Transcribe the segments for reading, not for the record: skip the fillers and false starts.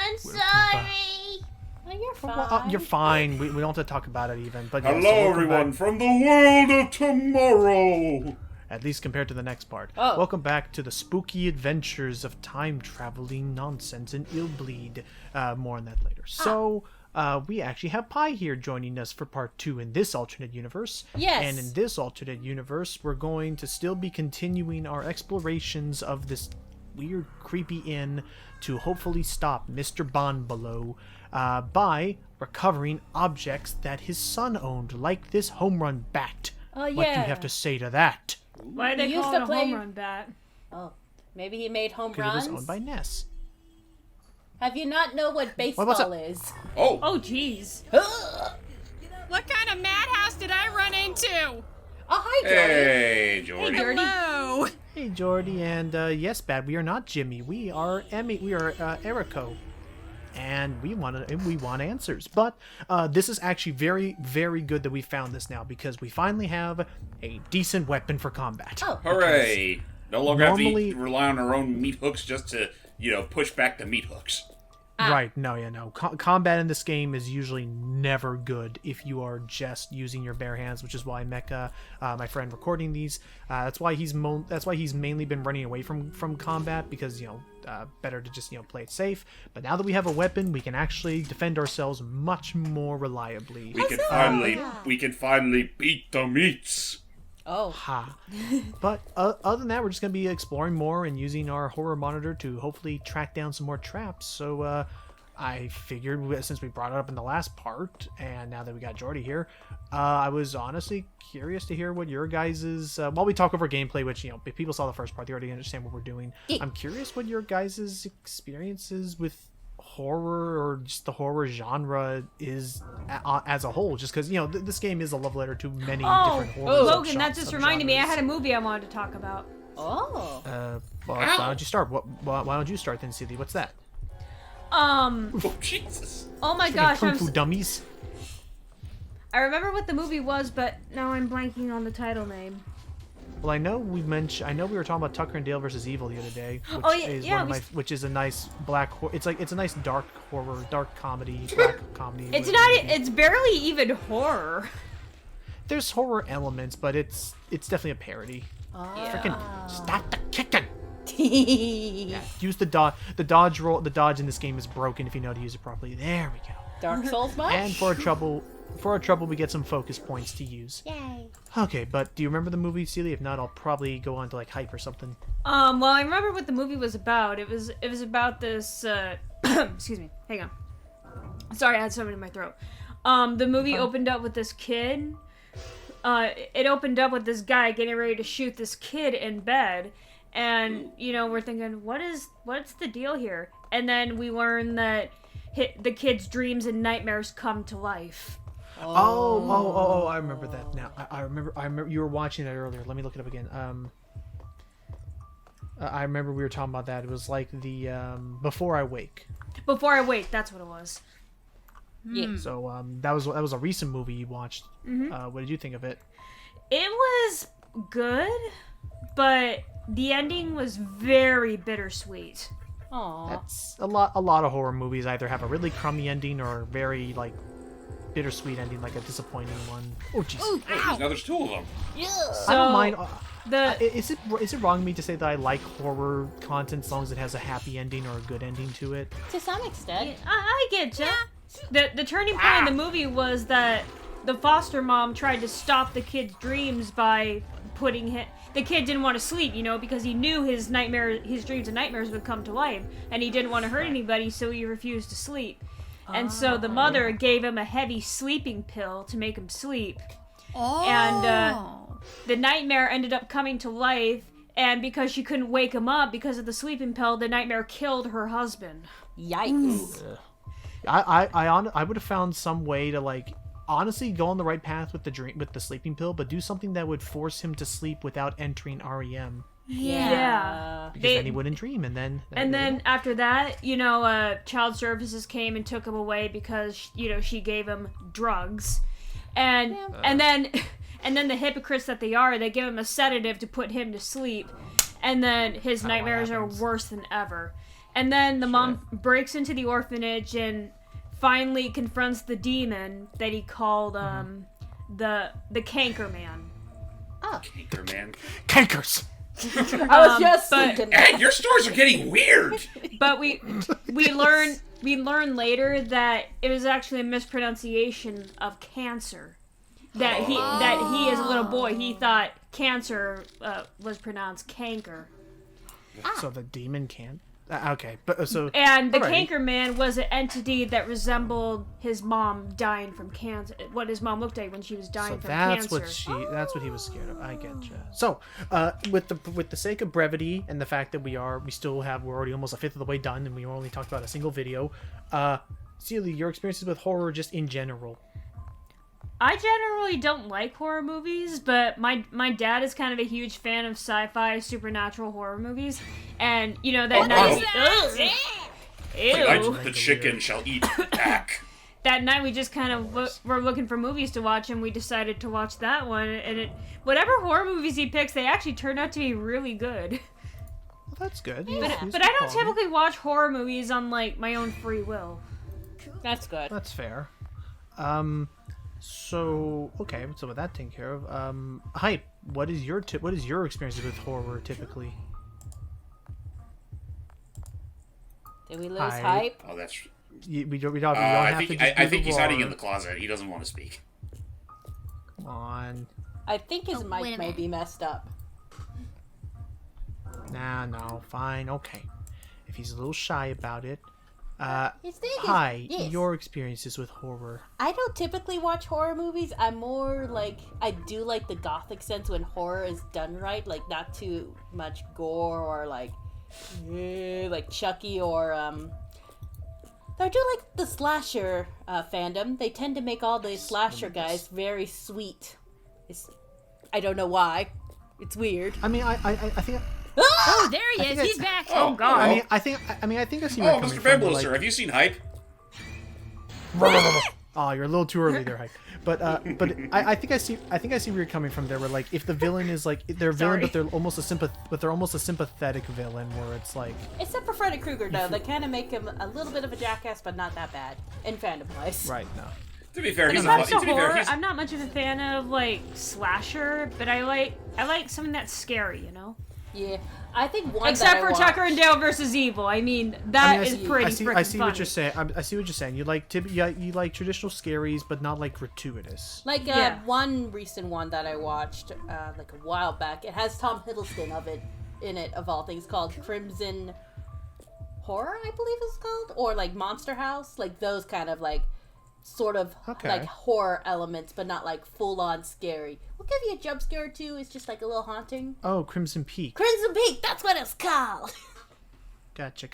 I'm sorry. Oh, you're fine. Well, you're fine. We don't have to talk about it even. But Hello, so everyone, from the world of tomorrow. At least compared to the next part. Oh. Welcome back to the spooky adventures of time-traveling nonsense in Illbleed. More on that later. So, we actually have Pi here joining us for part 2 in this alternate universe. Yes. And in this alternate universe, we're going to still be continuing our explorations of this weird, creepy inn to hopefully stop Mr. Bond below by recovering objects that his son owned, like this home run bat. Oh, yeah. What do you have to say to that? Why are they He used calling to a play- home run bat? Oh, maybe he made home Because it runs? was owned by Ness. Have you not know what baseball what's up? is? Oh, Oh, jeez. Oh, What kind of madhouse did I run into? hi, Jordy. hey, Jordy. Hello. Hey, Jordy, and yes, Bad, we are not Jimmy. We are Emmy. We are Erico, and we want answers. But this is actually very, very good that we found this now because we finally have a decent weapon for combat. Oh. Hooray. No longer normally- have to rely on our own meat hooks just to, push back the meat hooks. Right? No. Combat in this game is usually never good if you are just using your bare hands, which is why Mecha, my friend recording these, that's why he's mainly been running away from combat because better to just play it safe. But now that we have a weapon, we can actually defend ourselves much more reliably. We can finally beat the meats. Oh. Ha. But other than that, we're just going to be exploring more and using our horror monitor to hopefully track down some more traps. So I figured, since we brought it up in the last part, and now that we got Jordy here, I was honestly curious to hear what your guys's, while we talk over gameplay, which, if people saw the first part, they already understand what we're doing. I'm curious what your guys's experiences with horror or just the horror genre is as a whole, just because this game is a love letter to many different horror Logan, that just reminded me. I had a movie I wanted to talk about. Oh. well, why don't you start? Why don't you start then, Celie? What's that? Oh, Jesus. Oh my Freaking gosh, Kung Fu Dummies. I remember what the movie was, but now I'm blanking on the title name. Well, I know we were talking about Tucker and Dale versus Evil the other day, which Oh, yeah, is yeah, which is a nice black it's a nice dark horror, dark comedy, black comedy. It's not. It's barely even horror. There's horror elements, but it's definitely a parody. Freaking stop the kicking. Yeah, use the dodge. The dodge roll. The dodge in this game is broken if you know how to use it properly. There we go. Dark Souls much? And for our trouble, we get some focus points to use. Yay. Okay, but do you remember the movie, Celia? If not, I'll probably go on to like hype or something. Well, I remember what the movie was about. It was about this. Excuse me. Hang on. Sorry, I had something in my throat. The movie opened up with this kid. It opened up with this guy getting ready to shoot this kid in bed, and we're thinking, what's the deal here? And then we learn that the kid's dreams and nightmares come to life. Oh, I remember that now. I remember you were watching it earlier. Let me look it up again. I remember we were talking about that. It was like the Before I Wake. Before I Wake, that's what it was. Yeah. So that was a recent movie you watched. What did you think of it? It was good, but the ending was very bittersweet. Aww. That's a lot of horror movies either have a really crummy ending or a very like bittersweet ending, like a disappointing one. Oh jeez. Now there's two of them. I don't mind. The Is it wrong of me to say that I like horror content as long as it has a happy ending or a good ending to it? To some extent. I get you. The turning point in the movie was that the foster mom tried to stop the kid's dreams by putting him. The kid didn't want to sleep, because he knew his dreams and nightmares would come to life, and he didn't want to hurt anybody, so he refused to sleep. And so the mother gave him a heavy sleeping pill to make him sleep. Oh. And the nightmare ended up coming to life, and because she couldn't wake him up because of the sleeping pill, the nightmare killed her husband. Yikes. I would have found some way to like honestly go on the right path with the sleeping pill, but do something that would force him to sleep without entering REM. Yeah. Because then he wouldn't dream, and then After that, child services came and took him away because she gave him drugs, and then the hypocrites that they are, they give him a sedative to put him to sleep, and then his nightmares are worse than ever. And then the mom breaks into the orphanage and finally confronts the demon that he called the Canker Man. Canker man. Cankers. I was just but- thinking. Ed, your stories are getting weird. But we learn later that it was actually a mispronunciation of cancer. That he as a little boy he thought cancer was pronounced canker. So the demon can. Okay, but so. And the alrighty. Canker Man was an entity that resembled his mom dying from cancer. What his mom looked like when she was dying So from that's cancer. that's what he was scared of. I getcha. So, with the sake of brevity and the fact that we're already almost a fifth of the way done, and we only talked about a single video. Celia, your experiences with horror just in general. I generally don't like horror movies, but my dad is kind of a huge fan of sci-fi supernatural horror movies, and you know that night. Tonight the chicken shall eat back. That night we just kind of were looking for movies to watch, and we decided to watch that one. And whatever horror movies he picks, they actually turned out to be really good. Well, that's good. But I don't typically watch horror movies on like my own free will. That's good. That's fair. So okay, so with that taken care of, Hype. What is your experiences with horror typically? Did we lose Hi. hype? Oh, that's. We don't have I to. think he's hiding in the closet. He doesn't want to speak. Come on. I think his wait a mic may minute. be messed up. Nah, no, fine, okay. If he's a little shy about it. His thing is- Hi, yes. your experiences with horror. I don't typically watch horror movies. I'm more like, I do like the gothic sense when horror is done right, like not too much gore or like Chucky or I do like the slasher fandom. They tend to make all the slasher guys very sweet. I don't know why. It's weird. I mean, I think. Oh, there he think is. I- He's back. Oh, God. I think I see where Oh, you're coming Mr. from. Fabulous, Like, sir, have you seen Hype? oh, you're a little too early there, Hype. But I think I see where you're coming from there. Where like if the villain is like they're a villain, but they're almost a sympathetic villain, where it's like. Except for Freddy Krueger, though. They kind of make him a little bit of a jackass, but not that bad. In fandom-wise. Right. No. To be fair, he's When it comes to to be fair, horror, he's, I'm not much of a fan of like slasher, but I like something that's scary, you know. Yeah. I think one Except that for I Tucker watched- and Dale versus Evil. I mean, that is pretty I see freaking what you're funny. saying. I see what you're saying. You like you like traditional scaries, but not like gratuitous. Like Yeah. one recent one that I watched like a while back. It has Tom Hiddleston in it of all things, called Crimson Horror, I believe it's called, or like Monster House, like those kind of like sort of Okay. like horror elements, but not like full on scary. We'll give you a jump scare or two. It's just like a little haunting. Oh, Crimson Peak. Crimson Peak, that's what it's called. Gotcha.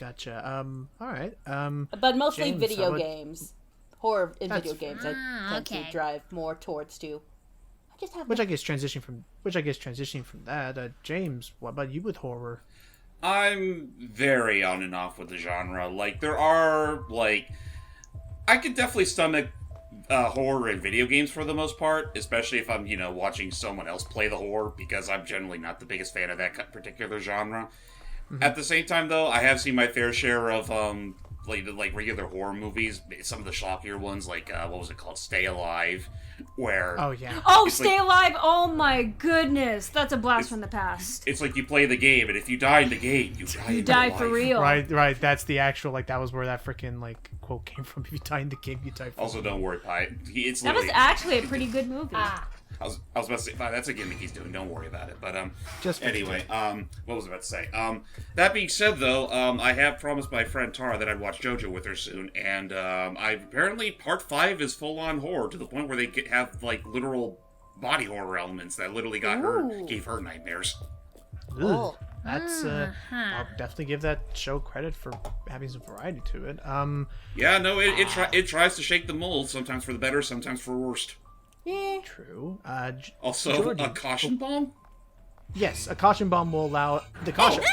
All right. But mostly James, video what- games. Horror in That's video games I tend okay. to drive more towards too. I just have Which I guess transitioning from that, James, what about you with horror? I'm very on and off with the genre. Like, there are, like... I could definitely stomach horror in video games for the most part, especially if I'm, watching someone else play the horror, because I'm generally not the biggest fan of that particular genre. Mm-hmm. At the same time, though, I have seen my fair share of, like regular horror movies, some of the shockier ones, like, what was it called? Stay Alive, where... Oh yeah. Oh, It's Stay like- Alive! Oh my goodness, that's a blast from the past. It's like you play the game, and if you die in the game, you die in For real life. real. Right. That's the actual that was where that freaking quote came from. If you die in the game, you die. Also, don't worry, Pi. It's That was literally... actually a pretty good movie. I was about to say, Pi, that's a gimmick he's doing. Don't worry about it. But Just for anyway, what was I about to say? That being said, though, I have promised my friend Tara that I'd watch JoJo with her soon, and apparently part 5 is full on horror to the point where they have like literal body horror elements that literally gave her nightmares. Ugh. That's I'll definitely give that show credit for having some variety to it. Yeah, no, it tries to shake the mold, sometimes for the better, sometimes for worst. Yeah. True. Also, Jordan. a caution bomb? Yes, a caution bomb will allow the caution.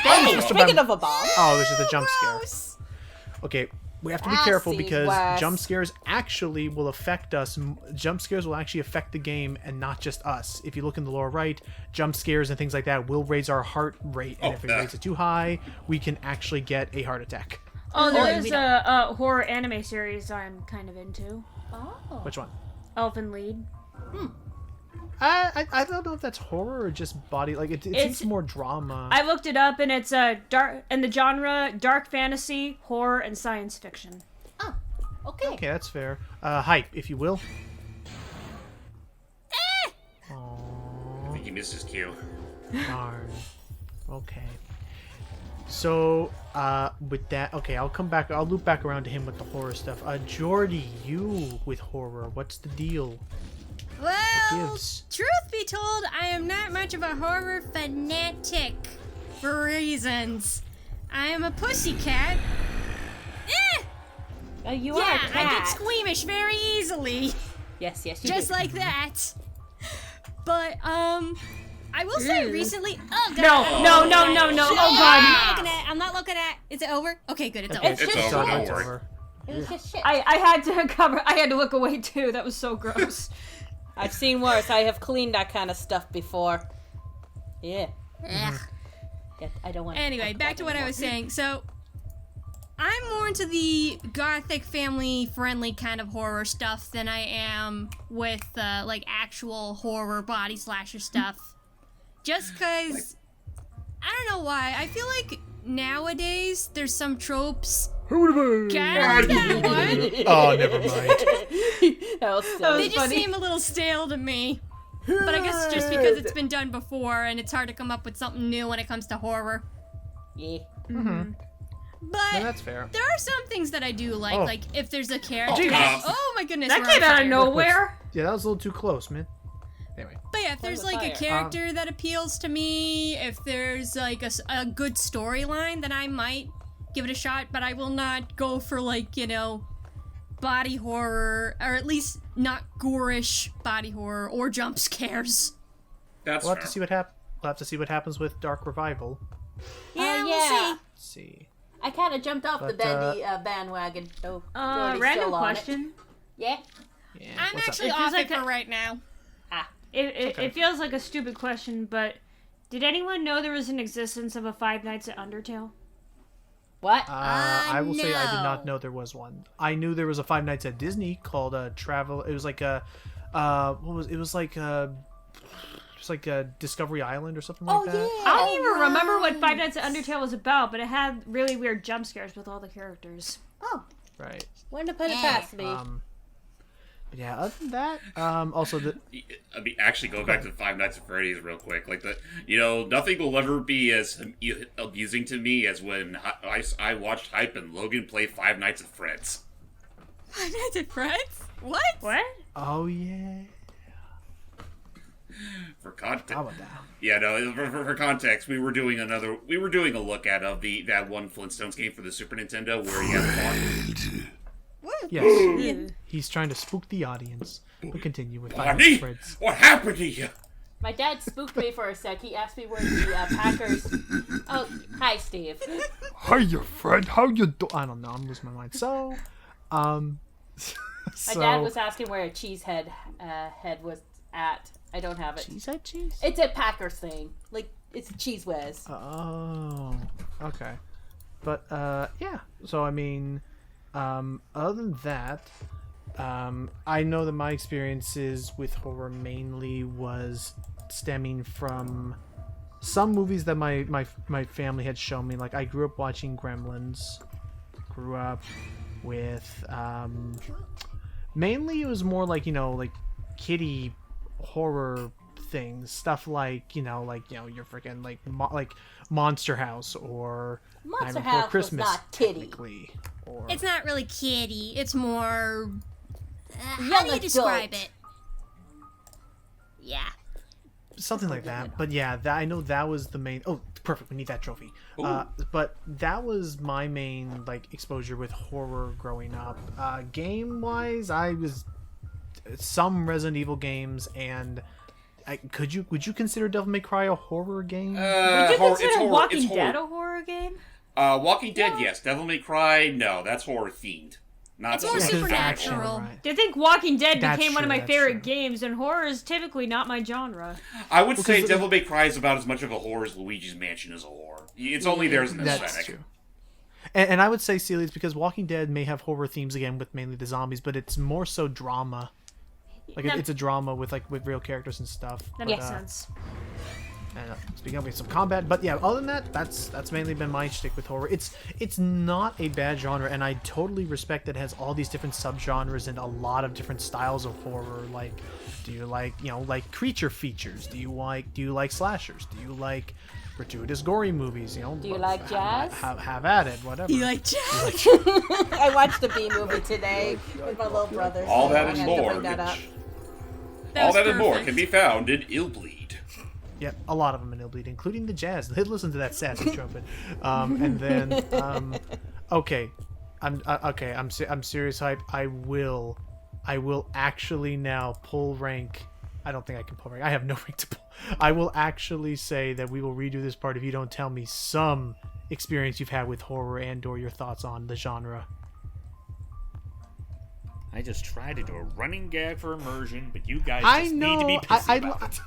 Speaking of a bomb. Oh, it was just a jump scare. Okay, We have to be I careful see, because Wes. jump scares actually will affect us. Jump scares will actually affect the game and not just us. If you look in the lower right, jump scares and things like that will raise our heart rate. And if it raises it too high, we can actually get a heart attack. Oh, there is a horror anime series I'm kind of into. Oh. Which one? Illbleed. I don't know if that's horror or just body. Like it seems more drama. I looked it up, and it's dark, and the genre dark fantasy, horror, and science fiction. Oh. Okay. Okay, that's fair. Hype, if you will. I think he missed his cue. Darn. Okay. So, with that, okay, I'll come back. I'll loop back around to him with the horror stuff. Jordy, you with horror. What's the deal? Well, Gives. truth be told, I am not much of a horror fanatic for reasons. I am a pussycat. You are a Yeah, cat. I get squeamish very easily. Yes, you Just do. like that. But, I will say recently. Oh, God. No. Oh God. I'm not looking at. Is it over? Okay, good. It's Okay. over. It's just over, shit. don't worry. It was just shit. I had to cover. I had to look away too. That was so gross. I've seen worse. I have cleaned that kind of stuff before. Yeah. Ugh. I don't want. Anyway, back to what I was saying. So, I'm more into the gothic family-friendly kind of horror stuff than I am with, like, actual horror body slasher stuff. Just because, I don't know why, I feel like nowadays there's some tropes. Get that one? Oh, never mind. That was silly. They just seem a little stale to me. But I guess it's just because it's been done before and it's hard to come up with something new when it comes to horror. Yeah. But No, that's fair. there are some things that I do like. Oh. Like if there's a character. Jesus. Oh my goodness. That we're came on out fire. of nowhere. Yeah, that was a little too close, man. Anyway. But yeah, if there's Play like a with character that appeals to me, if there's like a good storyline, then I might give it a shot. But I will not go for like, you know, body horror, or at least not gorish body horror or jump scares. That's We'll fair. have to see what We'll have to see what happens with Dark Revival. Yeah, we'll yeah. see. Let's see. I kind of jumped off the But, bandwagon. So Jordy's Random still on it. question. Yeah. Yeah. I'm what's up? actually It feels off like it for a- right now. It feels like a stupid question, but did anyone know there was an existence of a Five Nights at Undertale? What? I will say I did no. not know there was one. I knew there was a Five Nights at Disney called Travel. It was like a what was it? Was like just like a Discovery Island or something like that. I don't even remember what Five Nights at Undertale was about, but it had really weird jump scares with all the characters. Oh, Right. when to put it past me? But yeah. Other than that, also the I mean, actually, going back to the Five Nights at Freddy's real quick, like nothing will ever be as amusing to me as when I watched Hype and Logan play Five Nights at Fred's. Five Nights at Fred's? What? What? oh yeah. For context, How about that? yeah, no. For context, we were doing a look at that one Flintstones game for the Super Nintendo where you have Yes. He's trying to spook the audience. We'll continue with Five Nights Barney, at Fred's. what happened to you? My dad spooked me for a sec. He asked me where the Packers. Oh, hi, Steve. Hiya, Fred. How you do? I don't know. I'm losing my mind. So, My so dad was asking where a cheesehead head was at. I don't have it. Cheese at cheese. It's a Packers thing. Like, it's a Cheese Whiz. Oh, okay. But yeah. So I mean, other than that, I know that my experiences with horror mainly was stemming from some movies that my family had shown me. Like I grew up watching Gremlins. Grew up with mainly it was more like like kiddie horror things, stuff like your freaking like Monster House or Monster Night Before House was Christmas, not kiddie. technically, or It's not really kiddie. It's more. How Young do you describe adult. it? Yeah. something like that. But yeah, I know that was the main. Oh, perfect. We need that trophy. But that was my main exposure with horror growing up. Game wise, I was some Resident Evil games, and would you consider Devil May Cry a horror game? Would you consider Walking Dead a horror game? Walking Dead, yes. Devil May Cry, no. That's horror themed. Not It's more so much supernatural. horror. Right. I think Walking Dead That's became one of true, my that's favorite true. games, and horror is typically not my genre. I would say because- Devil May Cry is about as much of a horror as Luigi's Mansion is a horror. It's only there as an That's aesthetic. true. And I would say, Celia, it's because Walking Dead may have horror themes again with mainly the zombies, but it's more so drama. Like That- it's a drama with real characters and stuff. That But, makes sense. And speaking of, we have some combat, but yeah, other than that, that's mainly been my shtick with horror. It's not a bad genre, and I totally respect that it has all these different subgenres and a lot of different styles of horror. Like, do you like creature features? Do you like slashers? Do you like gratuitous gory movies? Do you like jazz? Have at it, whatever. You like jazz? I watched the B movie today with my little brother. All so that I and had to more. bring that up. That All was that and more perfect. can be found in Illbleed. Yeah, a lot of them in Illbleed, including the jazz. Listen to that sassy trumpet. And then, okay, I'm serious hype. I will actually now pull rank. I don't think I can pull rank. I have no rank to pull. I will actually say that we will redo this part if you don't tell me some experience you've had with horror and/or your thoughts on the genre. I just tried to do a running gag for immersion, but you guys I just know. need to be pissy about it.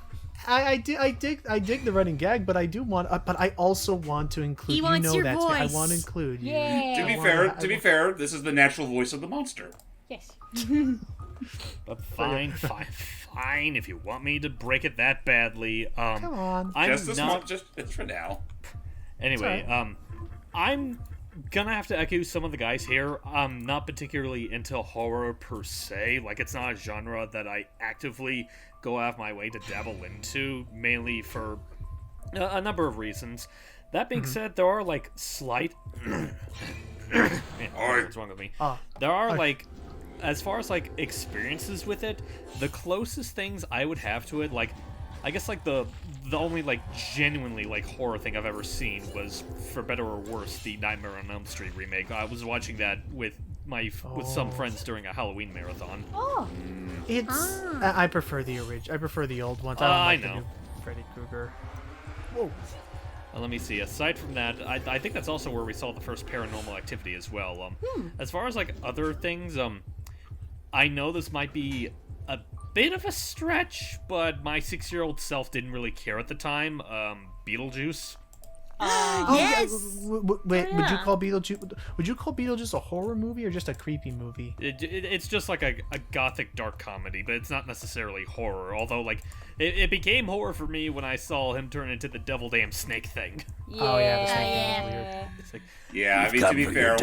I dig the running gag, but I do want. But I also want to include. He wants your that's me. I voice. want to include you. Yeah. To be fair, this is the natural voice of the monster. Yes. But fine. If you want me to break it that badly, Come on. I'm Just this not. month, just it's for now. Anyway, Sorry. I'm gonna have to echo some of the guys here. I'm not particularly into horror per se. Like, it's not a genre that I actively go out of my way to dabble into, mainly for a number of reasons. That being said, there are, like, slight... Man, what's wrong with me? There are, like, as far as, like, experiences with it, the closest things I would have to it, like, I guess, like, the only, like, genuinely, like, horror thing I've ever seen was, for better or worse, the Nightmare on Elm Street remake. I was watching that with some friends during a Halloween marathon. Oh. It's. I prefer the original. I prefer the old ones. I don't like the new Freddy Krueger. Whoa. Let me see. Aside from that, I think that's also where we saw the first Paranormal Activity as well. As far as, like, other things, I know this might be a bit of a stretch, but my 6-year-old self didn't really care at the time. Beetlejuice. Yes! Wait, would you call Beetlejuice a horror movie or just a creepy movie? It's just like a gothic dark comedy, but it's not necessarily horror. Although, like, it became horror for me when I saw him turn into the devil damn snake thing. Yeah. Oh yeah, the snake thing was weird. It's like, Yeah, I mean, to be fair,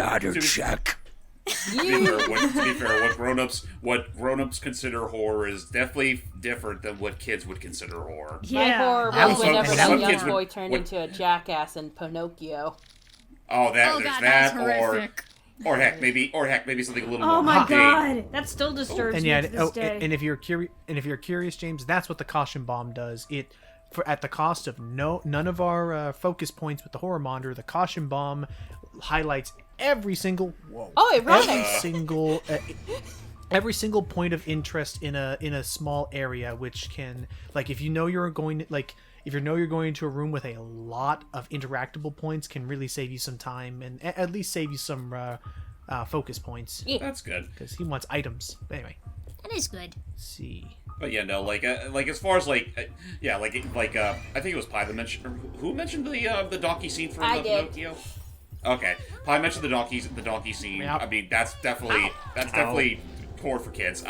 what grown-ups consider horror is definitely different than what kids would consider horror. My horror Yeah. was whenever And the some young kids boy would- turned would- into a jackass in Pinocchio. Oh, there's God, that, that's horrific. or heck, maybe something a little Oh more my mundane. god, that still disturbs And me yeah, to this day. and if you're curious, James, that's what the caution bomb does. At the cost of none of our focus points with the horror monitor, the caution bomb highlights every single every single point of interest in a small area, which can, like, if you know you're going into a room with a lot of interactable points, can really save you some time and at least save you some focus points, That's good. because he wants items. But anyway, That is good. let's see. But yeah, no, like as far as I think it was Pi that mentioned, or who mentioned the donkey scene from I did. Pinocchio? Okay, Pi mentioned the donkey scene. Yep. I mean, that's definitely core for kids.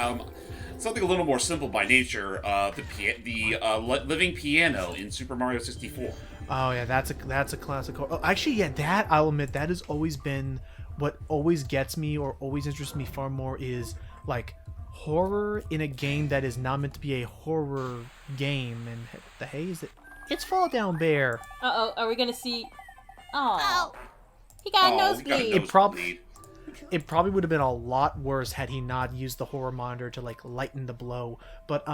Something a little more simple by nature. The living piano in Super Mario 64. Oh yeah, that's a classic. Oh, actually, yeah, that I'll admit that has always been what always gets me or always interests me far more is, like, horror in a game that is not meant to be a horror game. And the haze, it's Fall Down Bear. Uh-oh, are we gonna see... Oh. He got a nosebleed. It probably would have been a lot worse had he not used the horror monitor to, like, lighten the blow. But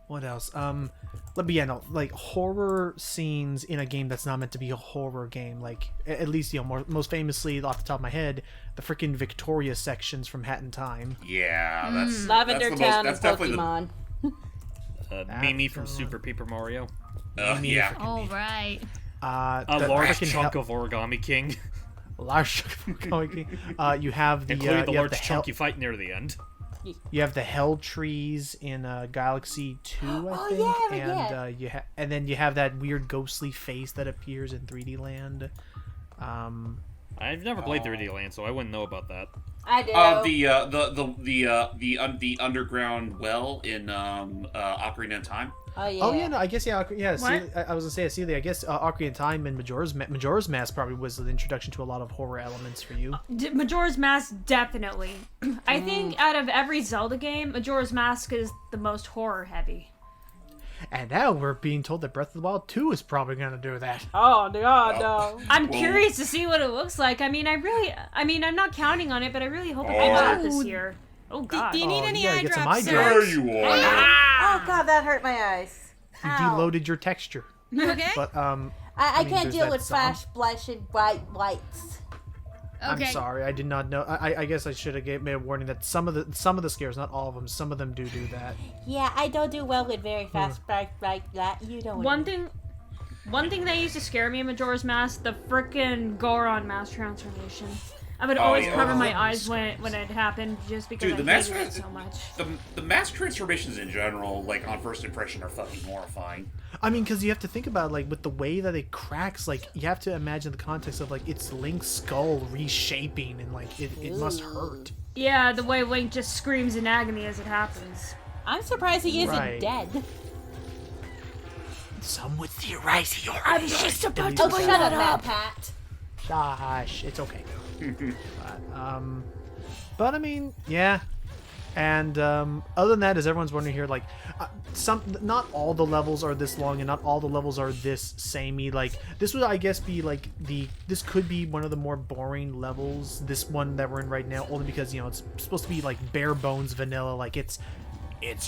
what else? Like, horror scenes in a game that's not meant to be a horror game. Like, at least, most famously off the top of my head, the freaking Victoria sections from Hat in Time. Yeah, that's Lavender that's Town and that's definitely Pokemon. Mimi from Super Paper Mario. Yeah. All right. A the large frickin' chunk of Origami King, large chunk of Origami. You have the including the you have large the chunk you fight near the end. You have the hell trees in Galaxy 2, I think, and and then you have that weird ghostly face that appears in 3D Land. I've never played 3D Land, so I wouldn't know about that. I do. The underground well in Ocarina of Time. Oh yeah. Oh yeah, no, I guess yeah. What? I was gonna say, Celia. I guess Ocarina of Time and Majora's Mask probably was the introduction to a lot of horror elements for you. Majora's Mask, definitely. I think out of every Zelda game, Majora's Mask is the most horror heavy. And now we're being told that Breath of the Wild 2 is probably gonna do that. Oh God, no. I'm curious to see what it looks like. I mean, I'm not counting on it, but I really hope it comes out this year. Oh God. Do you need any you gotta eye get some drops, eye sir? drops. There you are. Oh God, that hurt my eyes. You Ow. deloaded your texture, Okay. but I mean, can't there's deal that with song. flash, flashing bright lights. Okay. I'm sorry, I did not know. I guess I should have made a warning that some of the scares, not all of them, some of them do that. Yeah, I don't do well with very fast, bright light. You know what I mean. One thing that used to scare me in Majora's Mask, the frickin' Goron mask transformation. I would Oh, always yeah. cover my eyes when it happened, just because Dude, the I mask hated it so much. the mask transformations in general, like on first impression, are fucking horrifying. I mean, because you have to think about like with the way that it cracks, like you have to imagine the context of like it's Link's skull reshaping, and like it must hurt. Yeah, the way Link just screams in agony as it happens. I'm surprised he isn't Right. dead. Some would theorize he already. I was just about Oh, shut up, Matt Pat. Gosh, it's okay. But I mean, yeah. And other than that, as everyone's wondering here, like, not all the levels are this long, and not all the levels are this samey. Like, this would, I guess, be like this could be one of the more boring levels. This one that we're in right now, only because it's supposed to be like bare bones vanilla. Like it's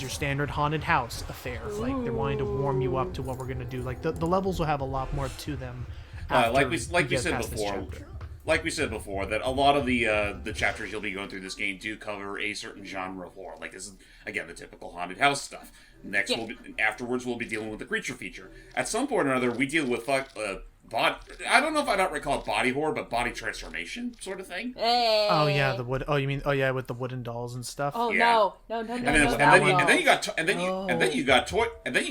your standard haunted house affair. Like they're wanting to warm you up to what we're gonna do. Like the levels will have a lot more to them. Like we get said past this before. chapter. Like we said before, that a lot of the chapters you'll be going through this game do cover a certain genre of horror. Like this is again the typical haunted house stuff. Next, afterwards we'll be dealing with the creature feature. At some point or another, we deal with I don't know if I don't recall it body horror, but body transformation sort of thing. Hey. Oh yeah, the wood. Oh, you mean with the wooden dolls and stuff. Oh Yeah. no. And then you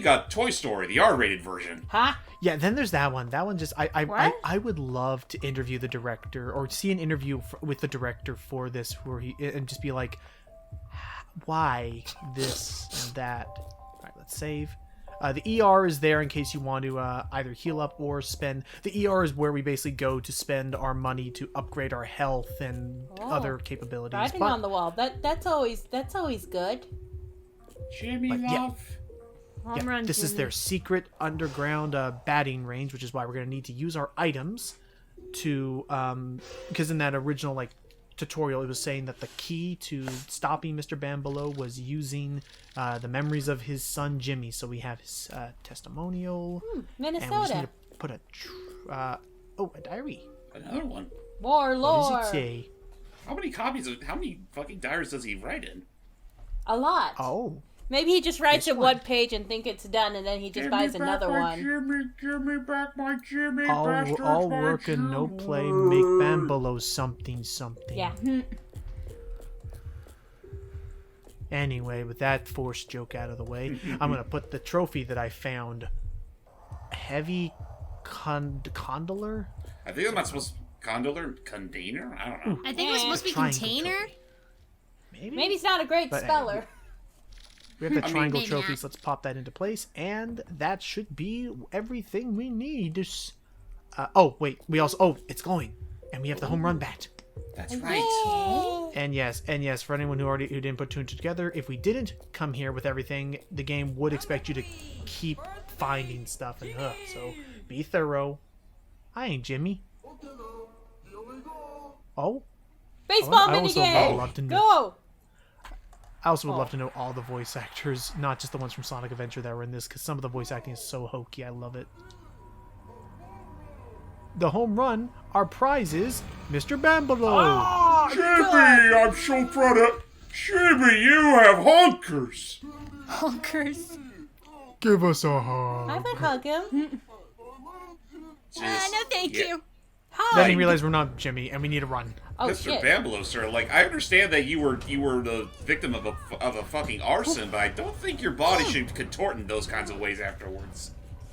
got Toy Story, the R-rated version. Huh? Yeah, then there's that one. That one just What? I would love to interview the director or see an interview with the director for this, where he and just be like, why this and that. All right, let's save. The ER is there in case you want to either heal up or spend. The ER is where we basically go to spend our money to upgrade our health and other capabilities. Writing But- on the wall. That's always good. Jimmy But, yeah. Love. Home run, this is Jimmy. their secret underground batting range, which is why we're going to need to use our items to because in that original tutorial it was saying that the key to stopping Mr. Bambolo was using the memories of his son Jimmy. So we have his testimonial, and we just Minnesota. need to put a diary. Another one. More What lore. does it say? How many fucking diaries does he write in? A lot. Oh, Maybe he just writes This it one. one page and think it's done, and then he just buys another one. Give me back my Jimmy. all work and no play make Bambolo something. Yeah. Anyway, with that forced joke out of the way, I'm gonna put the trophy that I found. Heavy condoler? I think I'm not supposed to... Container? I don't know. I think it was supposed to be Triangle container. Maybe? Maybe he's not a great But speller. We have the triangle Maybe trophies. not. Let's pop that into place, and that should be everything we need. Oh wait, we also it's glowing, and we have the home run bat. That's right. And yes, for anyone who didn't put two and two together, if we didn't come here with everything, the game would expect you to keep finding stuff, and so be thorough. I ain't Jimmy. Oh, Baseball I also would minigame. love to know. Go. I also would love to know all the voice actors, not just the ones from Sonic Adventure that were in this, because some of the voice acting is so hokey. I love it. The home run, our prize is Mr. Bambolo. Jimmy, I'm so proud of... Jimmy, you have honkers. Honkers. Give us a I hug. would hug him. No, thank you. Hi. Then he realized we're not Jimmy, and we need to run. Oh Mr. shit. Bambalo, sir, like, I understand that you were the victim of a fucking arson, but I don't think your body should contort in those kinds of ways afterwards.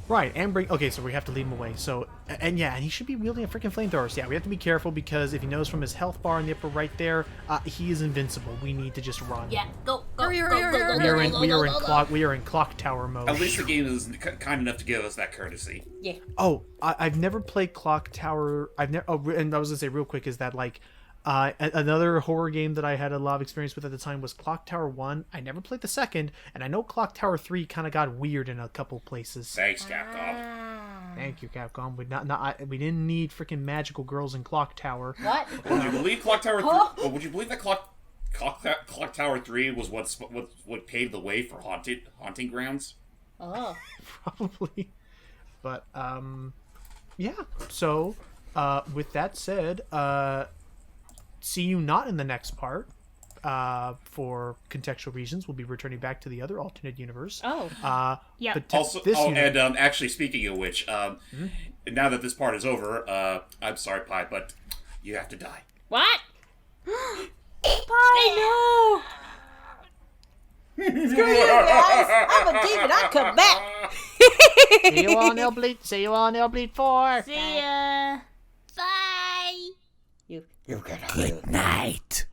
Right, and bring... Okay, so we have to lead him away. So, and yeah, and he should be wielding a freaking flamethrower. So yeah, we have to be careful because if he knows from his health bar in the upper right there, he is invincible. We need to just run. Yeah, go, go, Hurry, go, hurry, go, hurry, go, hurry, We are go, in go, we go, are in go, go. clock we are in clock tower mode. At least the game is kind enough to give us that courtesy. Yeah. Oh, I've never played Clock Tower. I've never. Oh, and I was gonna say real quick is that like, another horror game that I had a lot of experience with at the time was Clock Tower 1. I never played the second, and I know Clock Tower 3 kind of got weird in a couple places. Thanks, Capcom. Thank you, Capcom. We didn't need freaking magical girls in Clock Tower. What? Would you believe Clock Tower 3? Huh? Would you believe that Clock Tower 3 was what paved the way for haunting grounds? Oh. Probably. But yeah. So, with that said, see you not in the next part. For contextual reasons, we'll be returning back to the other alternate universe. Oh. Yeah. But Also, this uni- and actually, speaking of which, now that this part is over, I'm sorry, Pi, but you have to die. What? Pie, no! Screw you guys! I'm a demon. I come back. see you on Illbleed. See you on Illbleed 4. See ya. Bye. You. Good night.